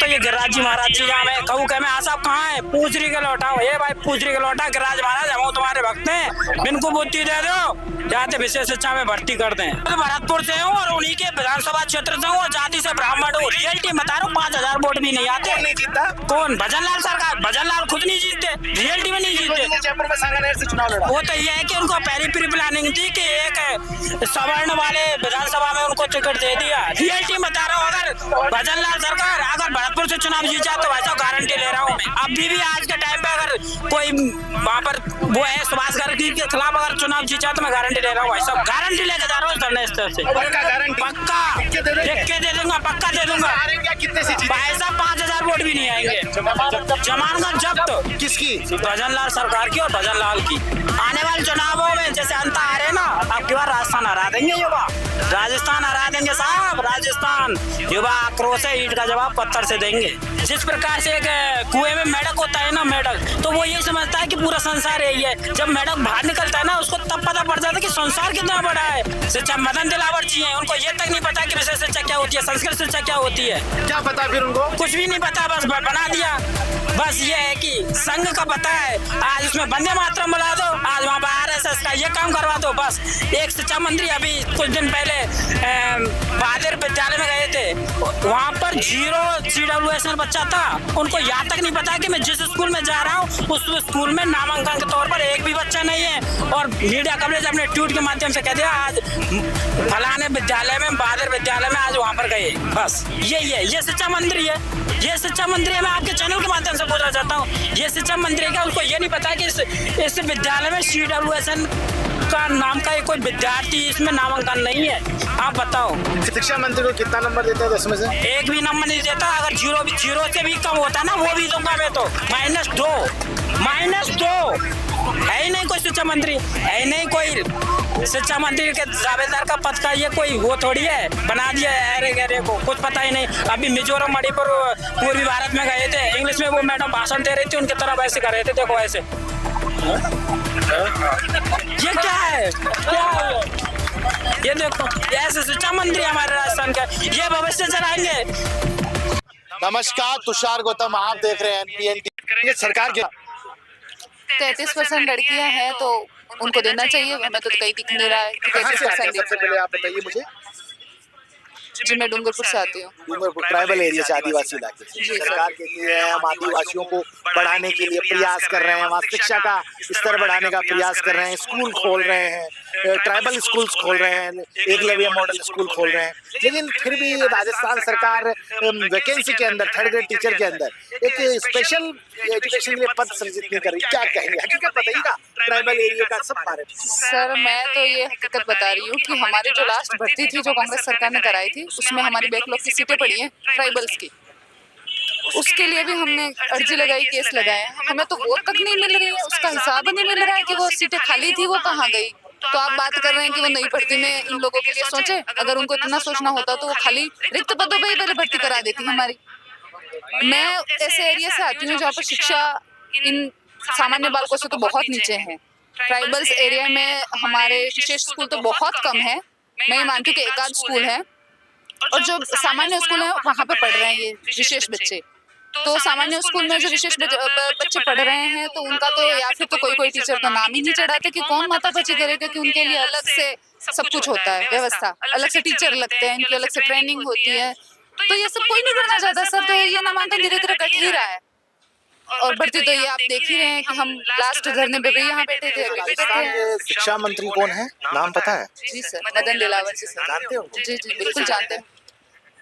तो ये गिरिराज जी महाराज जी यहाँ में कहूँ के में आसाब कहाँ है, पूछरी के लौटाओ। ये भाई पूछरी के लौटा, गिरिराज महाराज हम तुम्हारे भक्त हैं, इनको बुद्धि दे दो, जाते विशेष शिक्षा में भर्ती कर दें। तो भरतपुर से हूँ और उन्हीं के विधानसभा क्षेत्र से हूँ और जाति से ब्राह्मण हूँ। रियलिटी बता रहा हूँ, 5000 वोट भी नहीं आते। नहीं जीता कौन? भजनलाल सरकार। भजनलाल खुद नहीं जीतते, रियलिटी में नहीं जीतते। जयपुर में सांगानेर से चुनाव लड़ा। वो तो ये है कि उनको पहली प्री प्लानिंग थी कि एक सवर्ण वाले विधानसभा में उनको टिकट दे दिया। रियलिटी बता रहा हूँ, अगर भजनलाल सरकार अगर भरतपुर से चुनाव जीता तो वैसा गारंटी ले रहा हूँ मैं। अभी भी आज के टाइम पे अगर कोई वहाँ पर वो है सुभाष गर्ग के खिलाफ अगर चुनाव जीता तो मैं गारंटी ले रहा हूँ, वैसा गारंटी लेके जा रहा हूँ धरने स्तर से। पक्का गारंटी? पक्का लिख के दे दूंगा, पक्का दे दूंगा। कितने से भाई साहब 5000 वोट भी नहीं आएंगे। जमानत जब्त किसकी? भजनलाल सरकार की और भजनलाल की। आने वाले चुनावों में जैसे अंत आ रहे ना, अब की बार राजस्थान हरा देंगे युवा, राजस्थान हरा देंगे साहब। राजस्थान युवा आक्रोश है, ईंट का जवाब पत्थर से देंगे। जिस प्रकार से एक कुएं में मेढक होता है ना, मेढक तो वो ये समझता है कि पूरा संसार यही है। जब मेढक बाहर निकलता है ना, उसको तब पता पड़ जाता है कि संसार कितना बड़ा है। शिक्षा मदन दिलावर जी हैं, उनको ये तक नहीं पता कि विशेष शिक्षा क्या होती है, संस्कृत शिक्षा क्या होती है। क्या पता फिर उनको? कुछ भी नहीं पता, बस बना दिया। बस ये है कि संघ का पता है, आज उसमें वंदे मातरम बुला दो, आज वहाँ पर RSS का ये काम करवा दो। बस एक शिक्षा मंत्री अभी कुछ दिन पहले बहादुर विद्यालय में गए थे, वहाँ पर 0 CWSN बच्चा था, उनको यहाँ तक नहीं पता कि मैं जिस स्कूल में जा रहा हूँ उस स्कूल में नामांकन के तौर पर एक भी बच्चा नहीं है। और मीडिया कवरेज अपने ट्वीट के माध्यम से कह दिया आज फलाने विद्यालय में, बहादुर विद्यालय में आज वहाँ पर गए। बस यही है, ये शिक्षा मंत्री है, ये शिक्षा मंत्री है। मैं आपके चैनल के माध्यम से बोलना चाहता हूँ, ये शिक्षा मंत्री का उसको ये नहीं पता कि इस विद्यालय में CWSN का नाम का कोई विद्यार्थी इसमें नामांकन नहीं है। आप बताओ शिक्षा मंत्री को कितना नंबर देते हैं 10 में से? एक भी नंबर नहीं देता। अगर जीरो से भी कम होता ना वो भी दूंगा मैं तो। -2 है ही नहीं कोई शिक्षा मंत्री, है ही नहीं कोई शिक्षा मंत्री के दावेदार का पद का ये कोई वो थोड़ी है, बना दिया है अरे गहरे को, कुछ पता ही नहीं। अभी मिजोरम मणिपुर पूर्वी भारत में गए थे, इंग्लिश में वो मैडम भाषण दे रही थी, उनकी तरफ ऐसे कर रहे थे, देखो ऐसे। ये क्या है, क्या है ये देखो, ऐसे शिक्षा मंत्री हमारे राजस्थान का, ये भविष्य चलाएंगे। नमस्कार, तुषार गौतम, आप देख रहे हैं NPN। सरकार के 33% लड़कियां हैं तो उनको देना चाहिए। हमें तो कहीं दिख नहीं रहा है कि 33%। सबसे पहले आप बताइए मुझे। जी मैं डूंगरपुर से आती हूँ। डूंगरपुर ट्राइबल एरिया से, आदिवासी इलाके से। सरकार कहती है हम आदिवासियों को बढ़ाने के लिए प्रयास कर रहे हैं, वहाँ शिक्षा का स्तर बढ़ाने का प्रयास कर रहे हैं, स्कूल खोल रहे हैं, ट्राइबल स्कूल्स खोल रहे हैं, एकलव्य मॉडल स्कूल खोल रहे हैं। लेकिन फिर भी राजस्थान सरकार वैकेंसी के अंदर, 3rd ग्रेड टीचर के अंदर एक स्पेशल एजुकेशन के लिए पद सृजित नहीं कर रही। क्या कहेंगे, हकीकत बताइएगा ट्राइबल एरिया का सब बारे में। सर मैं तो ये हकीकत बता रही हूँ कि हमारी जो लास्ट भर्ती थी जो कांग्रेस सरकार ने कराई थी, उसमें हमारी बैकलॉग की सीटें पड़ी हैं ट्राइबल्स की। उसके लिए भी हमने अर्जी लगाई, केस लगाए, हमें तो वोट तक नहीं मिल रही है, उसका हिसाब नहीं मिल रहा है कि वो सीटें खाली थी वो कहाँ गई। तो आप बात कर रहे हैं कि वो नई भर्ती में इन लोगों के लिए सोचे। अगर उनको इतना सोचना होता तो वो खाली रिक्त पदों पर ही पहले भर्ती करा देती हमारी। मैं ऐसे एरिया से आती हूँ जहाँ पर शिक्षा इन सामान्य बालकों से तो बहुत नीचे है। ट्राइबल्स एरिया में हमारे विशेष स्कूल तो बहुत कम है, मैं ये मानती हूँ कि 1 आध स्कूल है, और जो सामान्य स्कूल है वहाँ पे पढ़ रहे हैं ये विशेष बच्चे। तो सामान्य स्कूल में जो विशेष बच्चे पढ़ रहे हैं तो उनका तो या फिर तो कोई टीचर तो नाम ही नहीं चढ़ाते कि कौन माता बच्चे करेगा, कि उनके लिए अलग से सब कुछ होता है, व्यवस्था अलग से टीचर लगते हैं, इनकी अलग से ट्रेनिंग होती है। तो ये सब कोई नहीं करना चाहता सर। तो ये नामांकन धीरे धीरे कट ही रहा है, और बढ़ती तो ये आप देख ही रहे हैं कि हम लास्ट धरने पे भी यहाँ बैठे थे। राजस्थान के शिक्षा मंत्री कौन है, नाम पता है? जी सर, मदन दिलावर जी सर। जानते हो? जी जी बिल्कुल जानते हैं।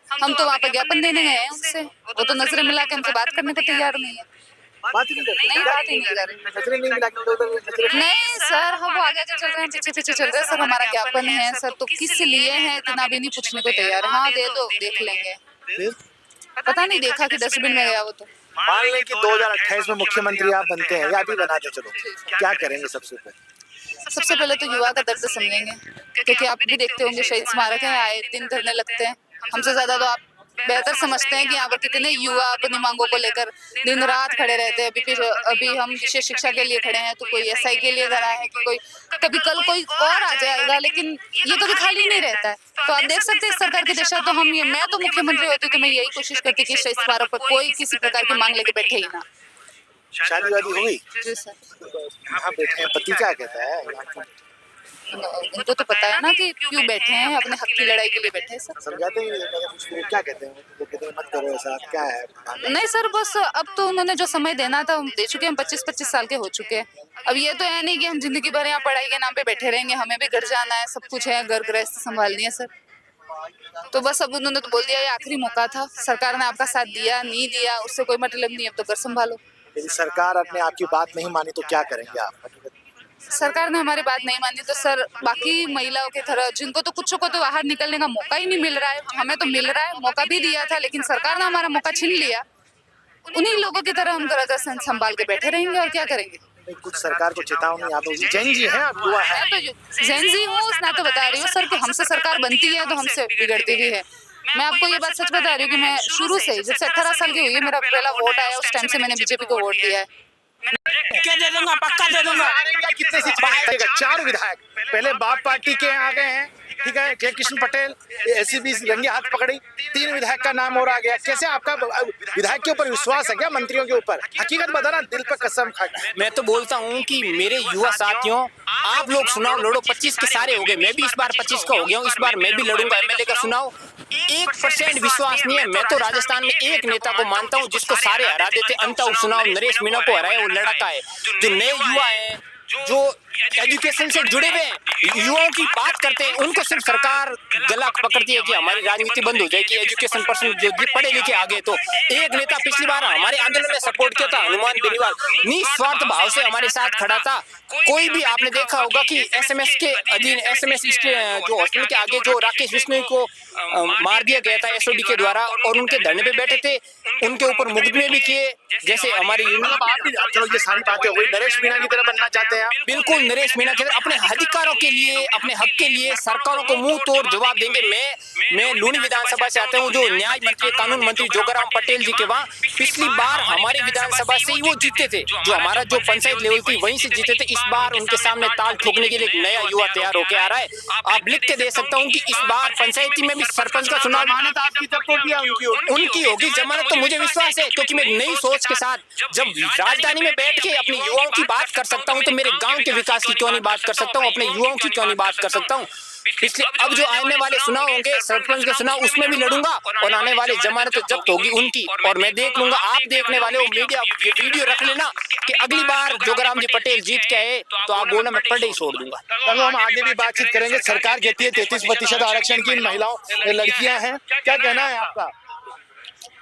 हम तो वहाँ पे ज्ञापन देने गए हैं उनसे, वो तो नजरें मिला के हमसे बात करने को तैयार नहीं है। बात ही नहीं कर रहे। बात ही नहीं कर रहे। नजरें नहीं मिला के उधर नहीं सर, हम वो आगे चल रहे हैं, पीछे चल रहे हैं सर। हमारा ज्ञापन है सर, तो किस लिए है इतना भी नहीं पूछने को तैयार है। हाँ दे दो, देख लेंगे। पता नहीं देखा कि डस्टबिन में गया वो तो। मान लें कि 2028 में मुख्यमंत्री आप बनते हैं, या अभी बना दे, चलो क्या करेंगे? सबसे पहले तो युवा का दर्द समझेंगे, क्योंकि आप भी देखते होंगे शहीद स्मारक है, आए दिन धरने लगते हैं। हमसे ज्यादा तो आप बेहतर समझते हैं कि यहाँ पर कितने युवा अपनी मांगों को लेकर दिन रात खड़े रहते हैं। अभी हम विशेष शिक्षा के लिए खड़े हैं, तो कोई एसआई के लिए खड़ा है, कि कोई कभी कल कोई और आ जाएगा, लेकिन ये कभी खाली नहीं रहता है। तो आप देख सकते हैं इस सरकार की दिशा, तो हम ये, मैं तो मुख्यमंत्री होती तो मैं यही कोशिश करती कि इस बार पर कोई किसी प्रकार की मांग लेके बैठे ही ना। शादी वादी हुई? जी सर। यहाँ बैठे हैं, पति क्या कहता है? उनको तो पता है ना कि क्यों बैठे हैं, अपने हक की लड़ाई के लिए बैठे हैं सर। समझाते हैं वो क्या कहते हैं? वो कहते हैं मत करो ऐसा, क्या है? नहीं सर, बस अब तो उन्होंने जो समय देना था दे चुके हैं। 25-25 साल के हो चुके हैं। अब ये तो है नहीं कि हम जिंदगी भर यहाँ पढ़ाई के नाम पे बैठे रहेंगे, हमें भी घर जाना है, सब कुछ है, घर गृहस्थ संभालनी है सर। तो बस अब उन्होंने तो बोल दिया ये आखिरी मौका था, सरकार ने आपका साथ दिया नहीं दिया उससे कोई मतलब नहीं, अब तो घर संभालो। यदि सरकार अपने आपकी बात नहीं मानी तो क्या करेंगे आप? सरकार ने हमारी बात नहीं मानी तो सर बाकी महिलाओं की तरह जिनको तो कुछ को तो बाहर निकलने का मौका ही नहीं मिल रहा है, हमें तो मिल रहा है, मौका भी दिया था लेकिन सरकार ने हमारा मौका छीन लिया। उन्हीं लोगों की तरह हम घर संभाल के बैठे रहेंगे और क्या करेंगे? कुछ सरकार को चेतावनी आप जैन जी हैं, आप युवा हैं। मैं तो जैन जी हूँ, ना तो बता रही हूँ सर कि हमसे सरकार बनती है तो हमसे बिगड़ती भी है। मैं आपको ये बात सच बता रही हूँ कि मैं शुरू से ही, जब से 18 साल की हुई है, मेरा पहला वोट आया, उस टाइम से मैंने बीजेपी को वोट दिया है। क्या दे दूंगा, पक्का दे दूंगा। कितने सीट पाएगा? 4 विधायक पहले बाप पार्टी के आ गए हैं, ठीक है, जय किशन पटेल एसीबी रंगे हाथ पकड़ी, 3 विधायक का नाम और आ गया। कैसे आपका विधायक के ऊपर विश्वास है क्या, मंत्रियों के ऊपर? हकीकत बताना, दिल पे कसम खा। मैं तो बोलता हूँ कि मेरे युवा साथियों, आप लोग चुनाव लड़ो, 25 के सारे हो गए, मैं भी इस बार 25 का हो गया हूँ, इस बार मैं भी लड़ूंगा एमएलए का चुनाव। 1% विश्वास नहीं है। मैं तो राजस्थान में एक नेता को मानता हूँ जिसको सारे हरा देते, अंत उपचुनाव नरेश मीणा को हराए, वो लड़का है। जो नए युवा है, जो एजुकेशन से जुड़े हुए हैं, युवाओं की बात करते हैं, उनको सिर्फ सरकार गला पकड़ती है कि हमारी राजनीति बंद हो जाएगी, एजुकेशन पर्सन जो पढ़े लिखे आगे। तो एक नेता पिछली बार हमारे आंदोलन में सपोर्ट किया था, हनुमान बेनीवाल, निस्वार्थ भाव से हमारे साथ खड़ा था। कोई भी आपने देखा होगा कि एसएमएस के अधीन, एसएमएस जो हॉस्पिटल के आगे जो राकेश बिश्नोई को मार दिया गया था एसओडी के द्वारा, और उनके धरने पे बैठे थे, उनके ऊपर मुकदमे भी किए। जैसे हमारी चलो ये सारी बातें हो गई, नरेश मीणा की तरह बनना चाहते हैं आप? बिल्कुल नरेश मीणा के अपने अधिकारों के लिए, अपने हक के लिए सरकारों को मुंह तोड़ जवाब देंगे। मैं लूनी विधानसभा से आता हूँ, जो न्याय मंत्री, कानून मंत्री जोगाराम पटेल जी के वहाँ पिछली बार हमारी विधानसभा से ही वो जीते थे, जो हमारा जो पंचायत लेवल थी वहीं से जीते थे। इस बार उनके सामने ताल ठोकने के लिए एक नया युवा तैयार होकर आ रहा है। आप लिख के दे सकता हूँ कि इस बार पंचायती में भी सरपंच का चुनाव उनकी होगी जमानत, तो मुझे विश्वास है, क्योंकि मैं नई सोच के साथ जब राजधानी में बैठ के अपनी युवाओं की बात कर सकता हूँ, तो मेरे गांव के विकास की क्यों नहीं बात कर सकता हूँ, अपने युवाओं की क्यों नहीं बात कर सकता हूँ। इसलिए अब जो आने वाले चुनाव होंगे, सरपंच के चुनाव, उसमें भी लड़ूंगा, और आने वाले जमानत तो जब्त होगी उनकी, और मैं देख लूंगा। आप देखने वाले हो, मीडिया ये वीडियो रख लेना कि अगली बार जोगाराम जी पटेल जीत के आए तो आप बोलना, मैं पढ़े ही छोड़ दूंगा। चलो हम आगे भी बातचीत करेंगे। सरकार कहती है 33% आरक्षण की इन महिलाओं, लड़कियां हैं, क्या कहना है आपका?